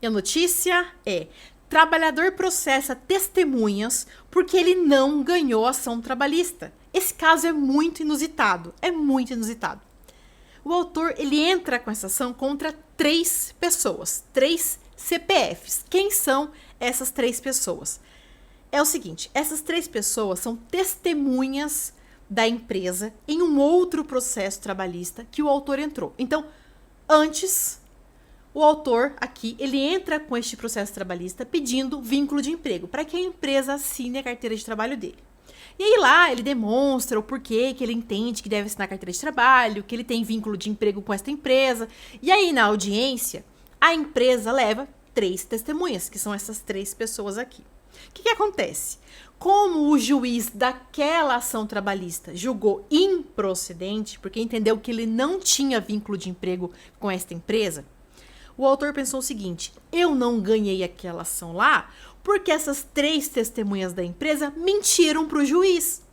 E a notícia é: trabalhador processa testemunhas porque ele não ganhou ação trabalhista. Esse caso é muito inusitado, O autor, ele entra com essa ação contra 3 pessoas, 3 CPFs. Quem são essas 3 pessoas? É o seguinte, essas 3 pessoas são testemunhas da empresa em um outro processo trabalhista que o autor entrou. Então, antes, o autor aqui, ele entra com este processo trabalhista pedindo vínculo de emprego para que a empresa assine a carteira de trabalho dele. E aí lá ele demonstra o porquê que ele entende que deve assinar a carteira de trabalho, que ele tem vínculo de emprego com esta empresa. E aí na audiência, a empresa leva 3 testemunhas, que são essas 3 pessoas aqui. O que acontece? Como o juiz daquela ação trabalhista julgou improcedente, porque entendeu que ele não tinha vínculo de emprego com esta empresa, o autor pensou o seguinte: eu não ganhei aquela ação lá porque essas 3 testemunhas da empresa mentiram para o juiz.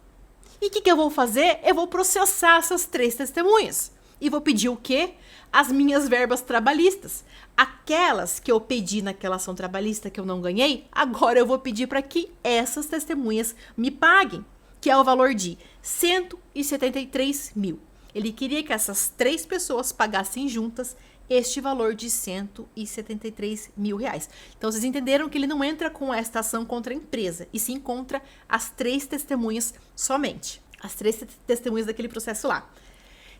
E o que eu vou fazer? Eu vou processar essas 3 testemunhas. E vou pedir o quê? As minhas verbas trabalhistas. Aquelas que eu pedi naquela ação trabalhista que eu não ganhei, agora eu vou pedir para que essas testemunhas me paguem, que é o valor de 173 mil. Ele queria que essas 3 pessoas pagassem juntas este valor de 173 mil reais. Então, vocês entenderam que ele não entra com esta ação contra a empresa, e sim contra as 3 testemunhas somente. As 3 testemunhas daquele processo lá.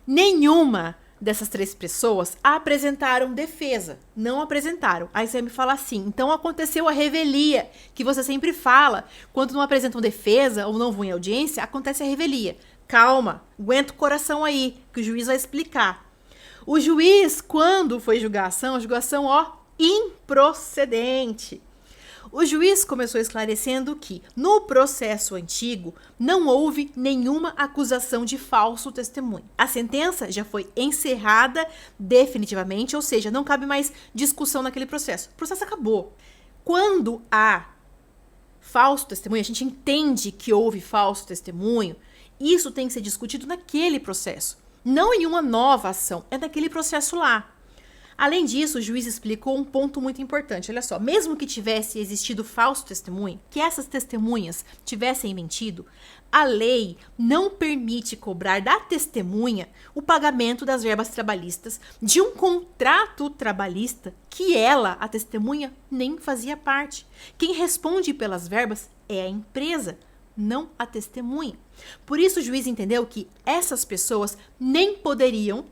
Nenhuma dessas 3 pessoas apresentaram defesa. Não apresentaram. Aí você me fala assim: então aconteceu a revelia, que você sempre fala. Quando não apresentam defesa ou não vão em audiência, acontece a revelia. Calma, aguenta o coração aí, que o juiz vai explicar. O juiz, quando foi julgar a ação, improcedente. O juiz começou esclarecendo que, no processo antigo, não houve nenhuma acusação de falso testemunho. A sentença já foi encerrada definitivamente, ou seja, não cabe mais discussão naquele processo. O processo acabou. Quando há falso testemunho, a gente entende que houve falso testemunho, isso tem que ser discutido naquele processo. Não em uma nova ação, é naquele processo lá. Além disso, o juiz explicou um ponto muito importante. Olha só, mesmo que tivesse existido falso testemunho, que essas testemunhas tivessem mentido, a lei não permite cobrar da testemunha o pagamento das verbas trabalhistas de um contrato trabalhista que ela, a testemunha, nem fazia parte. Quem responde pelas verbas é a empresa, não a testemunha. Por isso o juiz entendeu que essas pessoas nem poderiam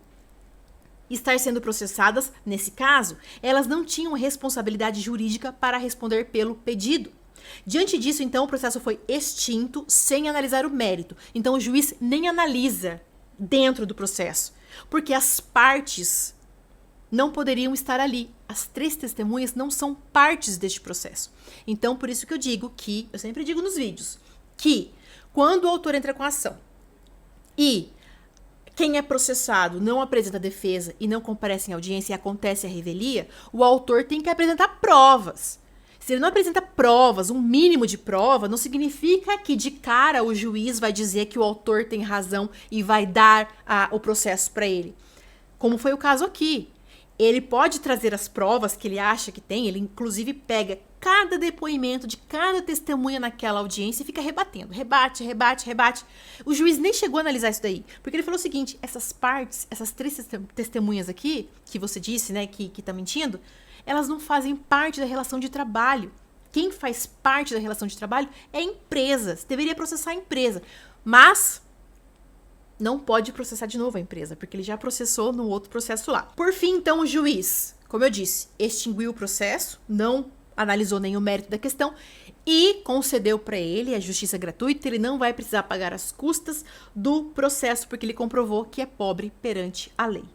estar sendo processadas. Nesse caso, elas não tinham responsabilidade jurídica para responder pelo pedido. Diante disso, então, o processo foi extinto sem analisar o mérito. Então o juiz nem analisa dentro do processo, porque as partes não poderiam estar ali. As 3 testemunhas não são partes deste processo. Então, por isso que eu sempre digo nos vídeos, que quando o autor entra com a ação e quem é processado não apresenta defesa e não comparece em audiência e acontece a revelia, o autor tem que apresentar provas. Se ele não apresenta provas, um mínimo de prova, não significa que de cara o juiz vai dizer que o autor tem razão e vai dar o processo para ele. Como foi o caso aqui. Ele pode trazer as provas que ele acha que tem, ele inclusive pega cada depoimento de cada testemunha naquela audiência e fica rebatendo, rebate. O juiz nem chegou a analisar isso daí, porque ele falou o seguinte: essas partes, essas 3 testemunhas aqui, que você disse, né, que tá mentindo, elas não fazem parte da relação de trabalho. Quem faz parte da relação de trabalho é a empresa, você deveria processar a empresa, mas não pode processar de novo a empresa, porque ele já processou no outro processo lá. Por fim, então, o juiz, como eu disse, extinguiu o processo, não analisou nem o mérito da questão e concedeu para ele a justiça gratuita. Ele não vai precisar pagar as custas do processo, porque ele comprovou que é pobre perante a lei.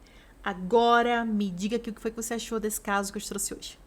Agora, me diga aqui o que foi que você achou desse caso que eu te trouxe hoje.